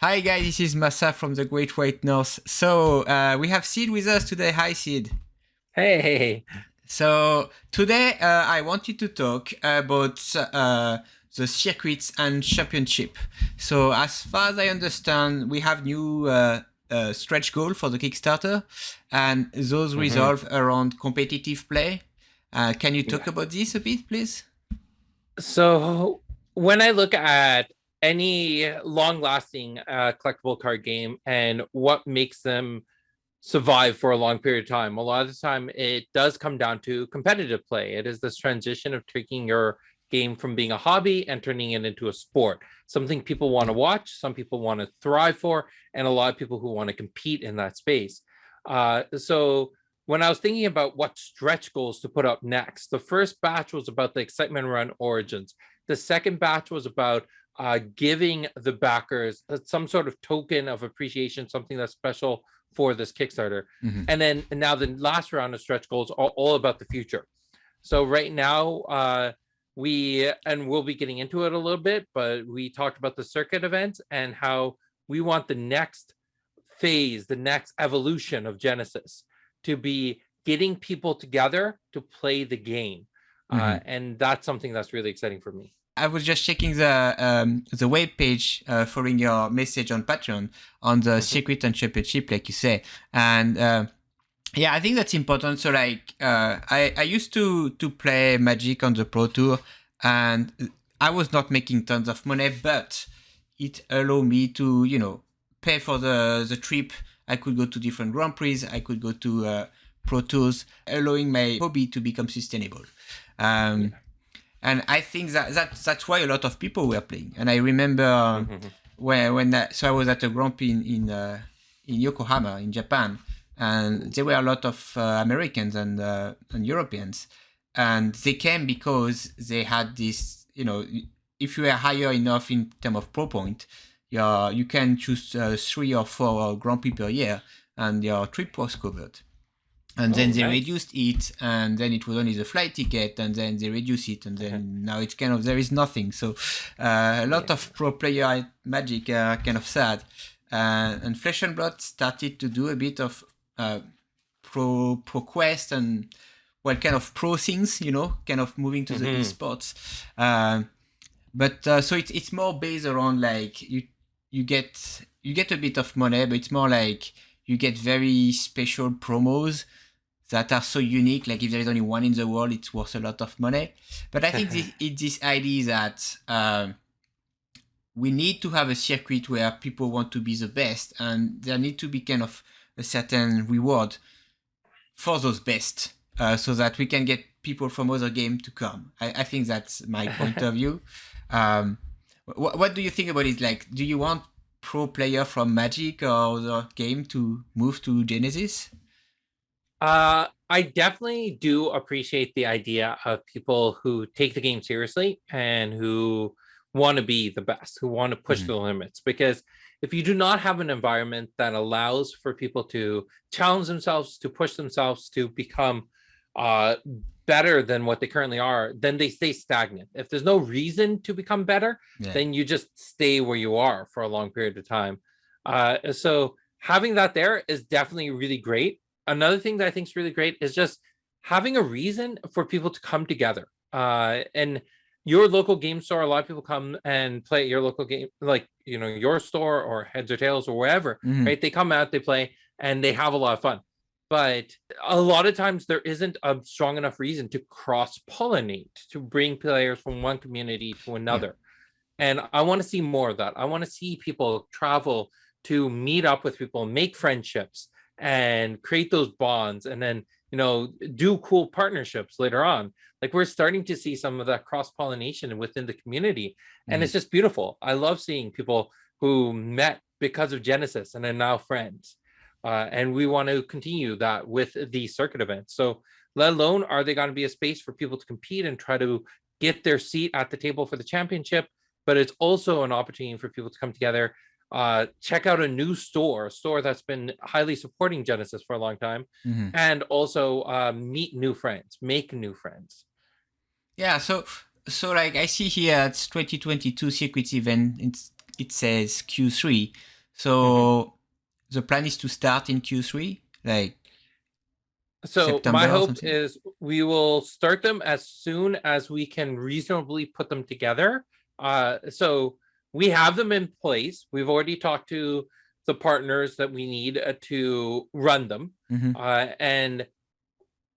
Hi guys, this is Massa from the Great White North. So we have Sid with us today. Hi Sid. Hey. So today I wanted to talk about the circuits and championship. So as far as I understand, we have new stretch goal for the Kickstarter, and those hmm resolve around competitive play. Can you talk Yeah. about this a bit, please? So when I look at any long-lasting collectible card game and what makes them survive for a long period of time, a lot of the time it does come down to competitive play. It is this transition of taking your game from being a hobby and turning it into a sport, something people want to watch, some people want to thrive for, and a lot of people who want to compete in that space. So when I was thinking about what stretch goals to put up next, the first batch was about the excitement around Origins. The second batch was about giving the backers some sort of token of appreciation, something that's special for this Kickstarter. Mm-hmm. And then now the last round of stretch goals are all about the future. So right now, we'll be getting into it a little bit, but we talked about the circuit events and how we want the next phase, the next evolution of Genesis to be getting people together to play the game. Mm-hmm. And that's something that's really exciting for me. I was just checking the web page following your message on Patreon on the Mhm. circuit and championship, like you say, and yeah, I think that's important. So like, I used to play Magic on the Pro Tour, and I was not making tons of money, but it allowed me to pay for the trip. I could go to different Grand Prix. I could go to Pro Tours, allowing my hobby to become sustainable. Um, Yeah. and I think that's why a lot of people were playing. And I remember Mhm. so I was at a Grand Prix in Yokohama in Japan, and there were a lot of Americans and Europeans, and they came because they had this. If you were higher enough in terms of pro point, you can choose 3 or 4 Grand Prix per year, and your trip was covered. And then Oh, they nice. reduced it, and then it was only the flight ticket, and then they reduced it, and then now it's kind of there is nothing. So a lot Yeah. of pro player at Magic are kind of sad. And Flesh and Blood started to do a bit of pro quest and kind of pro things, kind of moving to the hmm esports. Uh, but so it's more based around like you get a bit of money, but it's more like you get very special promos that are so unique. Like if there is only one in the world, it's worth a lot of money. But I think this idea that we need to have a circuit where people want to be the best, and there need to be kind of a certain reward for those best, so that we can get people from other games to come. I think that's my point of view. Um, what do you think about it? Like, do you want pro player from Magic or other game to move to Genesis? I definitely do appreciate the idea of people who take the game seriously and who want to be the best, who want to push Mhm. the limits. Because if you do not have an environment that allows for people to challenge themselves, to push themselves, to become uh, better than what they currently are, then they stay stagnant. If there's no reason to become better, Yeah. then you just stay where you are for a long period of time. So having that there is definitely really great. Another thing that I think is really great is just having a reason for people to come together. And your local game store, a lot of people come and play at your local game, like your store or Heads or Tails or wherever, Mhm. right? They come out, they play, and they have a lot of fun. But a lot of times there isn't a strong enough reason to cross pollinate, to bring players from one community to Yeah. another. And I want to see more of that. I want to see people travel to meet up with people, make friendships, and create those bonds, and then do cool partnerships later on. Like we're starting to see some of that cross pollination within the community, and Mhm. it's just beautiful. I love seeing people who met because of Genesis and are now friends. And we want to continue that with the circuit events. So, let alone are they going to be a space for people to compete and try to get their seat at the table for the championship, but it's also an opportunity for people to come together, check out a new store, a store that's been highly supporting Genesis for a long time, Mhm. and also meet new friends, make new friends. Yeah. So like I see here it's 2022 circuit event. It's it says Q3. So the plan is to start in Q3, like So my September or hope something. is we will start them as soon as we can reasonably put them together. So we have them in place. We've already talked to the partners that we need to run them. And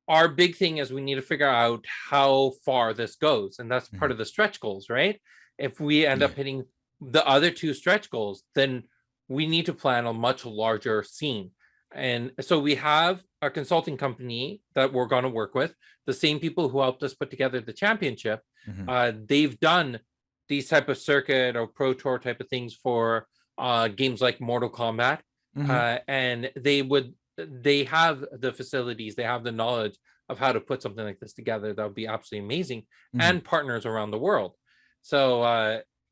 our big thing is we need to figure out how far this goes. And that's part of the stretch goals, right? If we end up hitting the other two stretch goals, then we need to plan a much larger scene. And so we have our consulting company that we're going to work with, the same people who helped us put together the championship. They've done these type of circuit or pro tour type of things for games like Mortal Kombat. And they have the facilities, they have the knowledge of how to put something like this together. That would be absolutely amazing. And partners around the world. So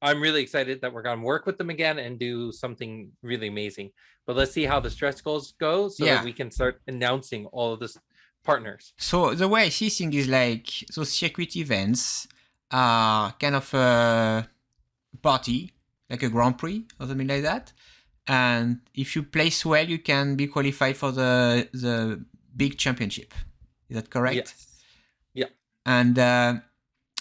I'm really excited that we're going to work with them again and do something really amazing. But let's see how the stretch goals go so that we can start announcing all of this partners. So the way I see things is like those circuit events are kind of a party, like a Grand Prix or something like that. And if you place well, you can be qualified for the big championship. Is that correct? Yes. Yeah. And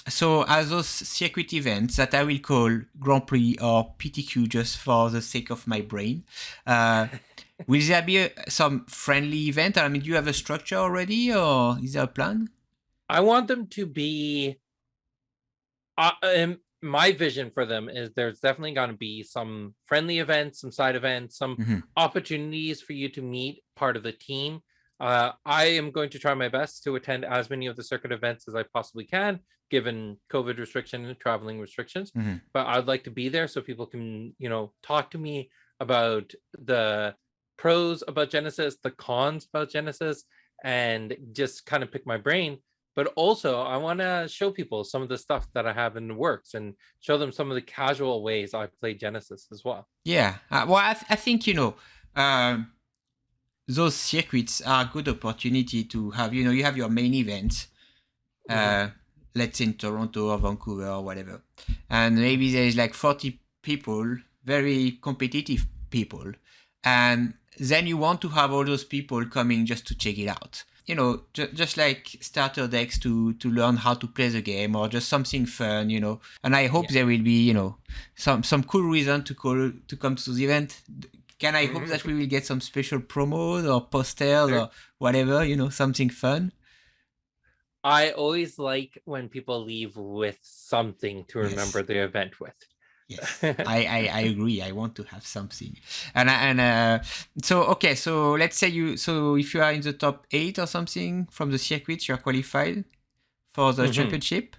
so as those circuit events that I will call Grand Prix or PTQ just for the sake of my brain, will there be some friendly event? I mean, do you have a structure already or is there a plan? I want them to be... my vision for them is there's definitely going to be some friendly events, some side events, some opportunities for you to meet part of the team. I am going to try my best to attend as many of the circuit events as I possibly can, given COVID restrictions and traveling restrictions. But I'd like to be there so people can, talk to me about the pros about Genesis, the cons about Genesis, and just kind of pick my brain. But also, I want to show people some of the stuff that I have in the works and show them some of the casual ways I play Genesis as well. Yeah. Well, I think, those circuits are a good opportunity to have, you have your main event, let's say in Toronto or Vancouver or whatever. And maybe there's like 40 people, very competitive people. And then you want to have all those people coming just to check it out. Just like starter decks to learn how to play the game or just something fun, And I hope there will be, some cool reason to come to the event. Can I hope that we will get some special promos or posters or whatever, something fun? I always like when people leave with something to remember the event with. Yes, I agree. I want to have something, so let's say if you are in the top 8 or something from the circuit, you are qualified for the championship.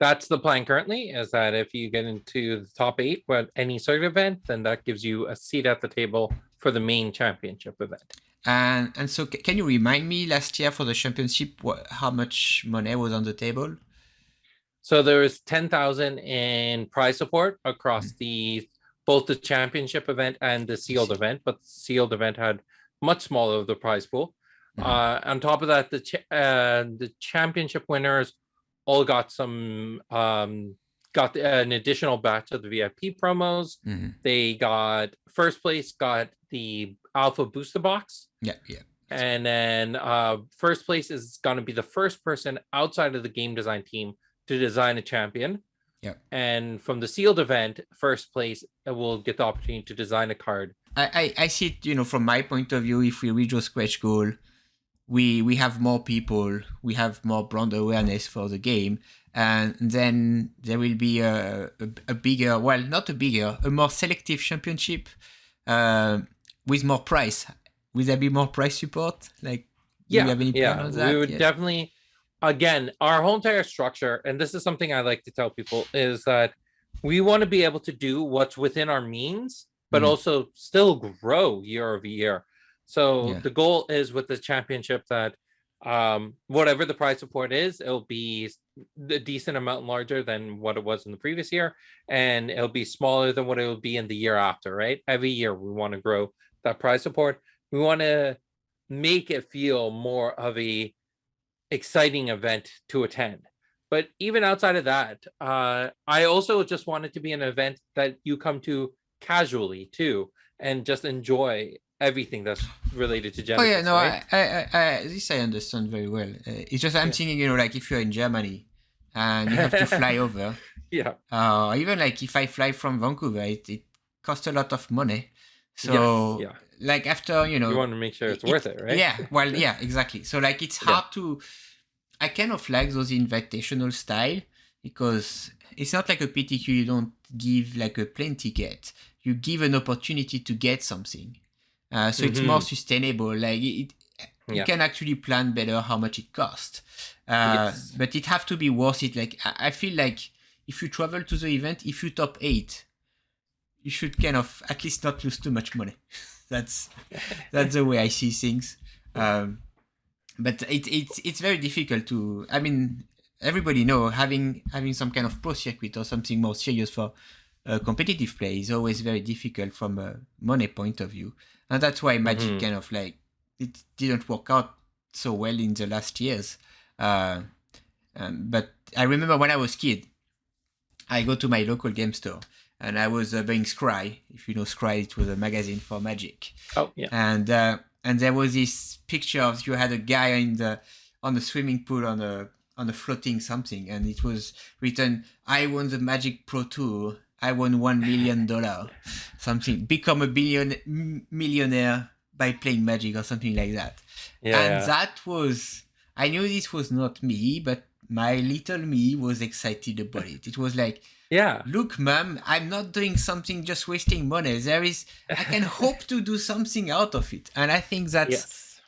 That's the plan currently, is that if you get into the top 8 with any circuit event, then that gives you a seat at the table for the main championship event. And so can you remind me last year for the championship how much money was on the table? So there was 10,000 in prize support across both the championship event and the sealed event, but the sealed event had much smaller of the prize pool. On top of that, the championship winners all got an additional batch of the VIP promos. They got first place, got the Alpha Booster Box. Yeah. And then first place is going to be the first person outside of the game design team to design a champion. And from the sealed event, first place will get the opportunity to design a card. I see it, from my point of view, if we reach a scratch goal, we have more people, we have more brand awareness for the game, and then there will be a bigger, well, not a bigger, a more selective championship with more price. Will there be more price support? Like, do you have any plan on that? We would definitely... Again, our whole entire structure, and this is something I like to tell people, is that we want to be able to do what's within our means, but also still grow year over year. So the goal is with the championship that whatever the prize support is, it'll be a decent amount larger than what it was in the previous year, and it'll be smaller than what it will be in the year after, right? Every year we want to grow that prize support. We want to make it feel more of a exciting event to attend. But even outside of that, I also just want it to be an event that you come to casually too, and just enjoy everything that's related to Oh yeah, Genesis, no, right? this I understand very well. It's just I'm Yeah. thinking, like if you're in Germany and you have to fly over, Yeah. even like if I fly from Vancouver, it costs a lot of money. Yes. So Yeah. like after, You want to make sure it's worth it it, right? yeah, well, yeah, exactly. So like it's Yeah. hard to. I kind of like those invitational style because it's not like a PTQ. You don't give like a plane ticket. You give an opportunity to get something. So it's more Hmm. sustainable. Like you Yeah. can actually plan better how much it costs. Yes. But it have to be worth it. Like I feel like if you travel to the event, if you top 8, you should kind of at least not lose too much money. that's that's the way I see things. Um, but it's very difficult to. I mean, everybody know having some kind of pro circuit or something more serious for competitive play is always very difficult from a money point of view, and that's why Magic Hmm. kind of like it didn't work out so well in the last years. Uh, but I remember when I was kid, I go to my local game store and I was buying Scry. If you know Scry, it was a magazine for Magic, Oh yeah. and there was this picture of you had a guy in the on the swimming pool on a floating something, and it was written, "I won the Magic Pro Tour. I won $1 million, something. Become a millionaire by playing Magic or something like that." And Yeah. that was, I knew this was not me, but my little me was excited about it. It was like, Yeah. look, mom, I'm not doing something just wasting money. I can hope to do something out of it. And I think Yes.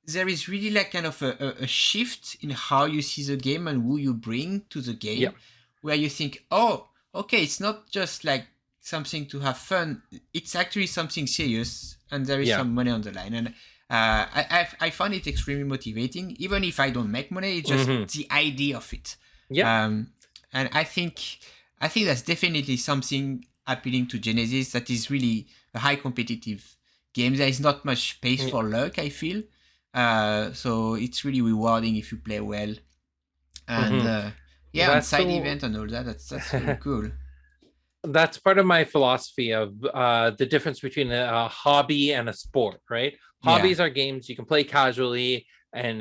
there is really like kind of a shift in how you see the game and who you bring to the Yeah. game, where you think, oh, okay, it's not just like something to have fun. It's actually something serious and there is Yeah. some money on the line. And I find it extremely motivating, even if I don't make money. It's just Hmm. the idea of it. Yeah. And I think that's definitely something appealing to Genesis. That is really a high competitive game. There is not much space for luck, I feel. So it's really rewarding if you play well. And Hmm. yeah, on That's side so. event and all that, that's very cool. That's part of my philosophy of the difference between a hobby and a sport, right? Yeah. Hobbies are games you can play casually, and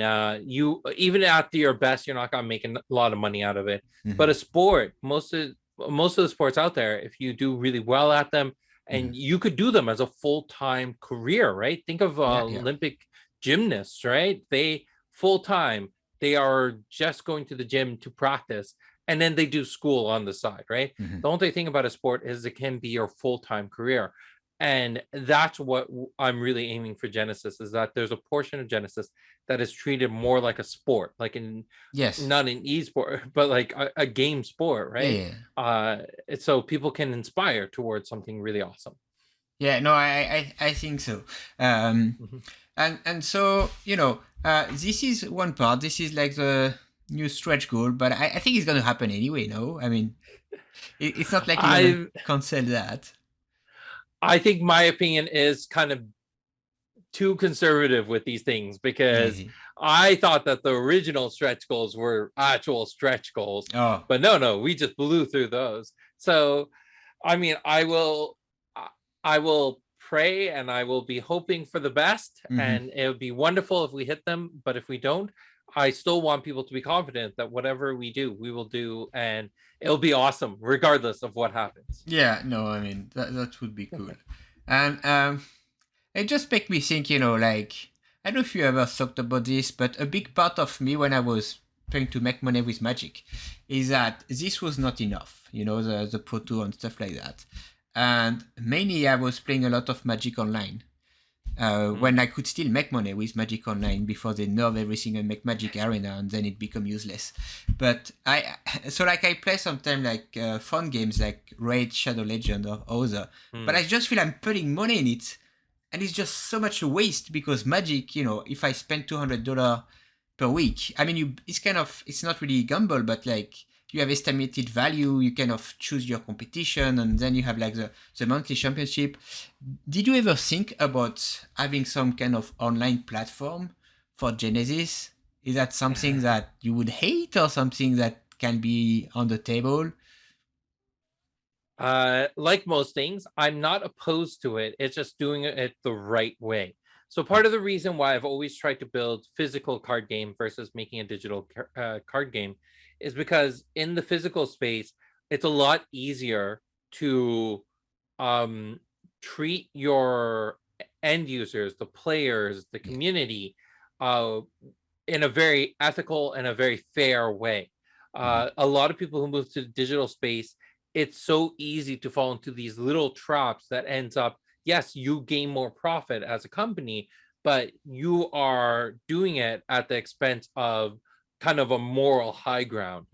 you even at your best, you're not gonna make a lot of money out of it. But Mm-hmm. a sport, most of the sports out there, if you do really well at them, Mm-hmm. and you could do them as a full-time career, right? Think of Yeah, yeah. Olympic gymnasts, right? They full time, they are just going to the gym to practice, and then they do school on the side, right? Mm-hmm. The only thing about a sport is it can be your full-time career. And that's what I'm really aiming for Genesis, is that there's a portion of Genesis that is treated more like a sport, like in Yes. not an e-sport, but like a game sport, Yeah, right? yeah. uh so people can inspire towards something really awesome. Yeah, no, I think so. Um, Mhm. and so, this is one part. This is like the new stretch goal, but I think it's going to happen anyway, no? I mean, it's not like you're going to I cancel that. I think my opinion is kind of too conservative with these things, because Yeah. I thought that the original stretch goals were actual stretch goals, Oh. but no, we just blew through those. So, I mean, I will pray and I will be hoping for the best, Mm-hmm. and it would be wonderful if we hit them. But if we don't, I still want people to be confident that whatever we do, we will do, and it'll be awesome regardless of what happens. Yeah, no, I mean, that would be cool. And it just make me think, like, I don't know if you ever thought about this, but a big part of me when I was trying to make money with Magic is that this was not enough, the Pro Tour and stuff like that. And mainly I was playing a lot of Magic Online. When I could still make money with Magic Online before they nerf everything and make Magic Arena and then it become useless. But I play sometimes like fun games like Raid, Shadow Legend or other, but I just feel I'm putting money in it and it's just so much a waste because Magic, if I spend $200 per week, I mean, it's not really gamble, but like you have estimated value, you kind of choose your competition, and then you have like the monthly championship. Did you ever think about having some kind of online platform for Genesis? Is that something that you would hate or something that can be on the table? Like most things, I'm not opposed to it. It's just doing it the right way. So part of the reason why I've always tried to build physical card game versus making a digital card game is because in the physical space, it's a lot easier to treat your end users, the players, the community, uh, in a very ethical and a very fair way. A lot of people who move to the digital space, it's so easy to fall into these little traps that ends up, yes, you gain more profit as a company, but you are doing it at the expense of kind of a moral high ground.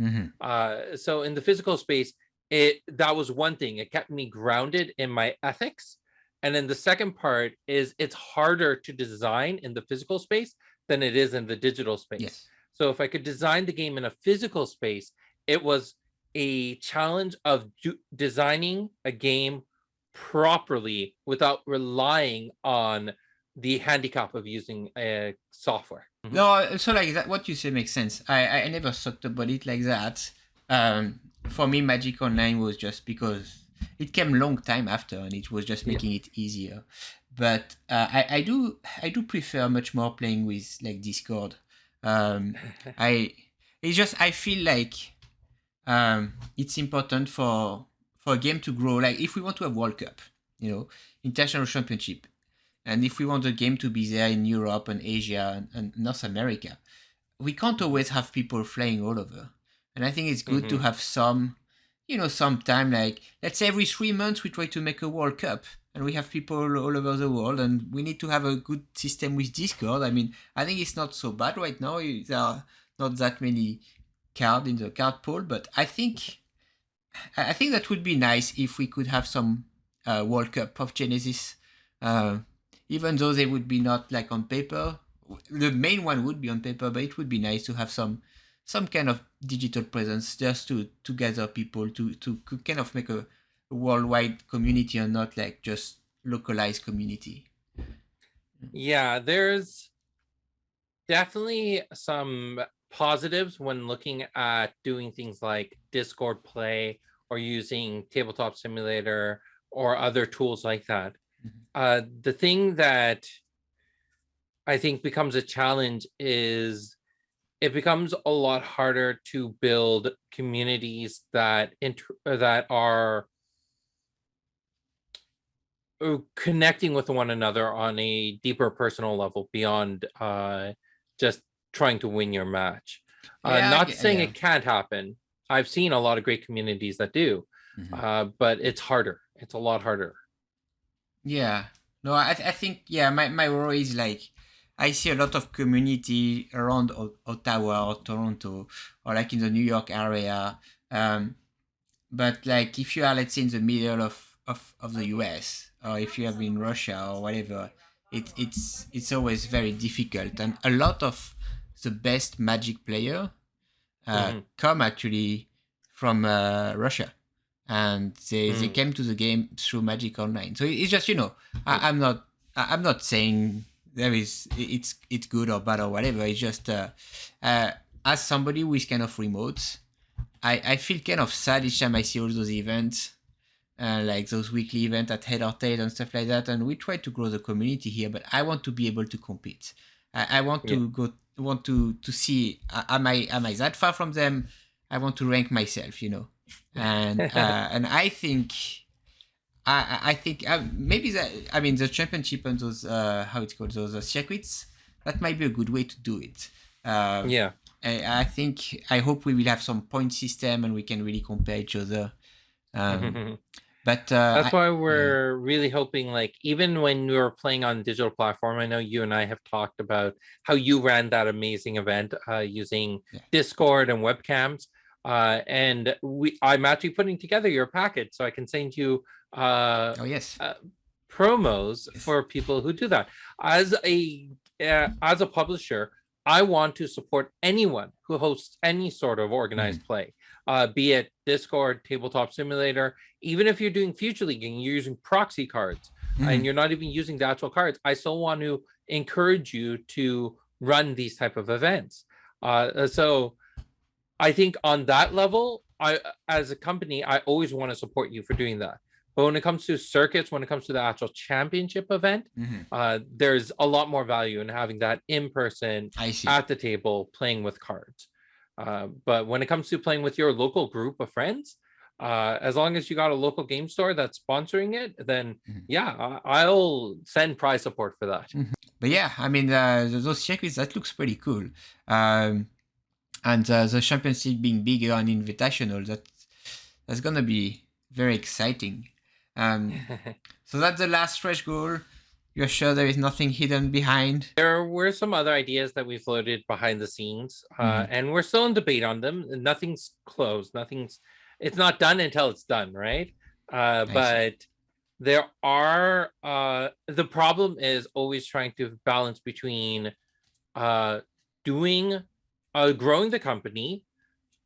So in the physical space, that was one thing. It kept me grounded in my ethics. And then the second part is it's harder to design in the physical space than it is in the digital space. Yes. So if I could design the game in a physical space, it was a challenge of designing a game properly without relying on the handicap of using software. No, so like that, what you say makes sense. I never thought about it like that. For me, Magic Online was just because it came a long time after, and it was just making it easier. But I do prefer much more playing with like Discord. I feel like it's important for a game to grow. Like if we want to have World Cup, international championship, and if we want the game to be there in Europe and Asia and North America, we can't always have people flying all over. And I think it's good to have some time, like let's say every 3 months we try to make a World Cup and we have people all over the world, and we need to have a good system with Discord. I mean, I think it's not so bad right now. There are not that many cards in the card pool, but I think that would be nice if we could have some World Cup of Genesis, even though they would be not like on paper. The main one would be on paper, but it would be nice to have some kind of digital presence just to gather people to kind of make a worldwide community and not like just localized community. Yeah, there's definitely some positives when looking at doing things like Discord Play or using Tabletop Simulator or other tools like that. The thing that I think becomes a challenge is it becomes a lot harder to build communities that are connecting with one another on a deeper personal level beyond just trying to win your match. Not saying it can't happen. I've seen a lot of great communities that do, but it's harder. It's a lot harder. Yeah. No, I think, my worry is like, I see a lot of community around Ottawa or Toronto or like in the New York area. But like if you are, let's say, in the middle of the US, or if you have in Russia or whatever, it's always very difficult. And a lot of the best Magic player come actually from Russia. And they came to the game through Magic Online. So it's just, I'm not saying it's good or bad or whatever. It's just as somebody who is kind of remote, I feel kind of sad each time I see all those events, like those weekly events at Head or Tail and stuff like that. And we try to grow the community here, but I want to be able to compete. I want to see, am I that far from them? I want to rank myself, and and I think maybe that, I mean, the championship and those how it's called, those circuits, that might be a good way to do it. I hope we will have some point system and we can really compare each other. But that's why we're really hoping, like, even when we were playing on digital platform, I know you and I have talked about how you ran that amazing event using Discord and webcams. And I'm actually putting together your package so I can send you promos for people who do that. As a publisher, I want to support anyone who hosts any sort of organized play, be it Discord, Tabletop Simulator. Even if you're doing Future League and you're using proxy cards and you're not even using the actual cards, I still want to encourage you to run these type of events. So I think on that level, as a company, I always want to support you for doing that. But when it comes to circuits, when it comes to the actual championship event, there's a lot more value in having that in person I see. at the table playing with cards. But when it comes to playing with your local group of friends, as long as you got a local game store that's sponsoring it, then yeah, I'll send prize support for that. But yeah, I mean, those circuits, that looks pretty cool. And the championship being bigger and invitational, that's gonna be very exciting. So that's the last stretch goal. You're sure there is nothing hidden behind? There were some other ideas that we floated behind the scenes, and we're still in debate on them. Nothing's closed. It's not done until it's done, right? But there are, the problem is always trying to balance between growing the company,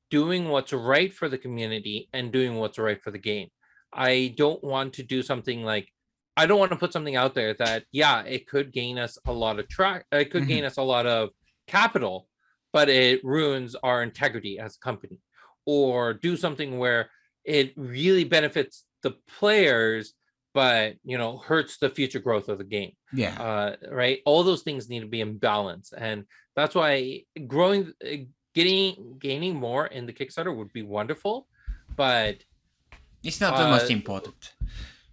doing what's right for the community, and doing what's right for the game. I don't want to do something like, I don't want to put something out there that, yeah, it could gain us a lot of it could gain us a lot of capital, but it ruins our integrity as a company. Or do something where it really benefits the players, but hurts the future growth of the game. Yeah. Right. All those things need to be in balance, and that's why gaining more in the Kickstarter would be wonderful, but it's not the most important.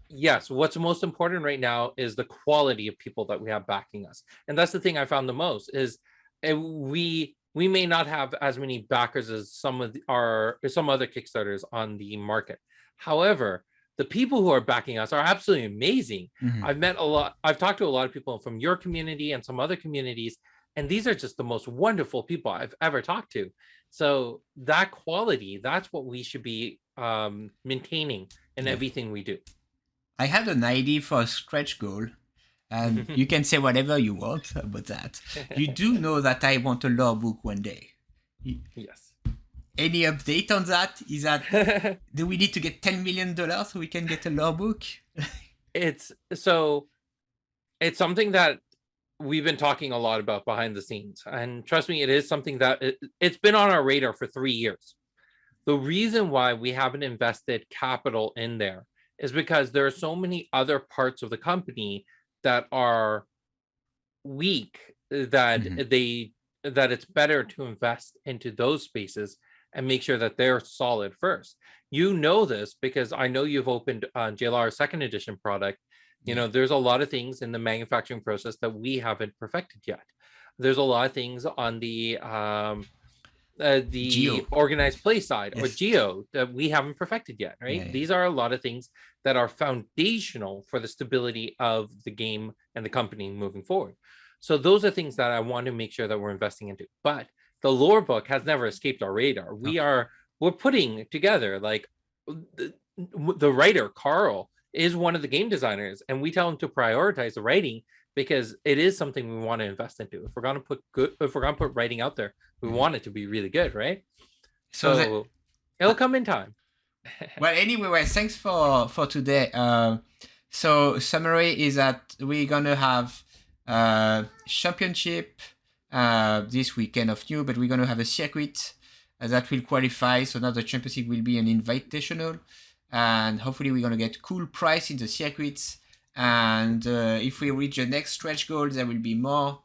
Yes, what's most important right now is the quality of people that we have backing us, and that's the thing I found the most is we may not have as many backers as some other Kickstarters on the market. However, the people who are backing us are absolutely amazing. I've talked to a lot of people from your community and some other communities, and these are just the most wonderful people I've ever talked to. So that quality, that's what we should be maintaining in everything we do. I had an idea for a stretch goal, and you can say whatever you want about that. You do know that I want a lore book one day. Yes. Any update on that? Is that do we need to get $10 million so we can get a lore book? It's something that we've been talking a lot about behind the scenes, and trust me, it is something that it's been on our radar for 3 years. The reason why we haven't invested capital in there is because there are so many other parts of the company that are weak that that it's better to invest into those spaces and make sure that they're solid first. You know this because I know you've opened JLR's second edition product. There's a lot of things in the manufacturing process that we haven't perfected yet. There's a lot of things on the Geo. organized play side or Geo that we haven't perfected yet, right? These are a lot of things that are foundational for the stability of the game and the company moving forward. So those are things that I want to make sure that we're investing into. But the lore book has never escaped our radar. We're putting together, like, the writer Carl is one of the game designers, and we tell him to prioritize the writing because it is something we want to invest into. If we're gonna put writing out there, we want it to be really good, right? So it'll come in time. Well, anyway, thanks for today. So summary is that we're gonna have championship this weekend of new, but we're gonna have a circuit that will qualify. So now the championship will be an invitational, and hopefully we're gonna get cool price in the circuits. And if we reach the next stretch goal, there will be more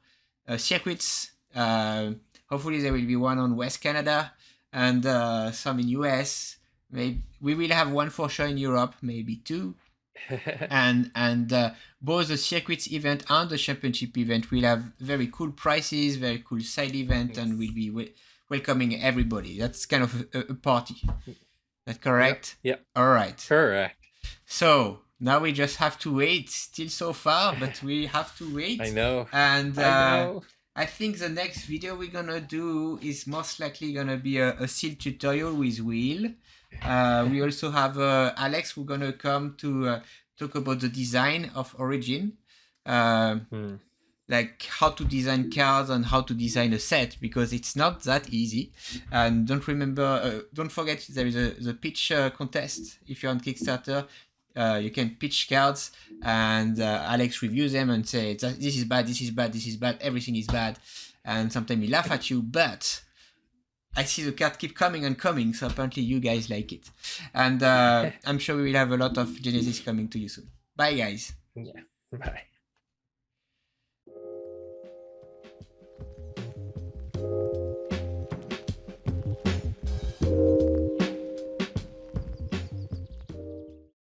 circuits. Hopefully there will be one on West Canada and some in US. Maybe we will have one for sure in Europe, maybe two. and both the circuits event and the championship event will have very cool prices, very cool side event, and we'll be welcoming everybody. That's kind of a party. That correct? Yeah. All right. Correct. So now we just have to wait. Still so far, but we have to wait. I know. And I think the next video we're gonna do is most likely gonna be a seal tutorial with Will. We also have Alex who's gonna come to talk about the design of Origin, like how to design cards and how to design a set, because it's not that easy. And don't forget there is the pitch contest. If you're on Kickstarter, you can pitch cards, and Alex reviews them and say this is bad, this is bad, this is bad, everything is bad, and sometimes he laugh at you, but I see the card keep coming and coming, so apparently you guys like it. And I'm sure we will have a lot of Genesis coming to you soon. Bye, guys. Yeah. Bye.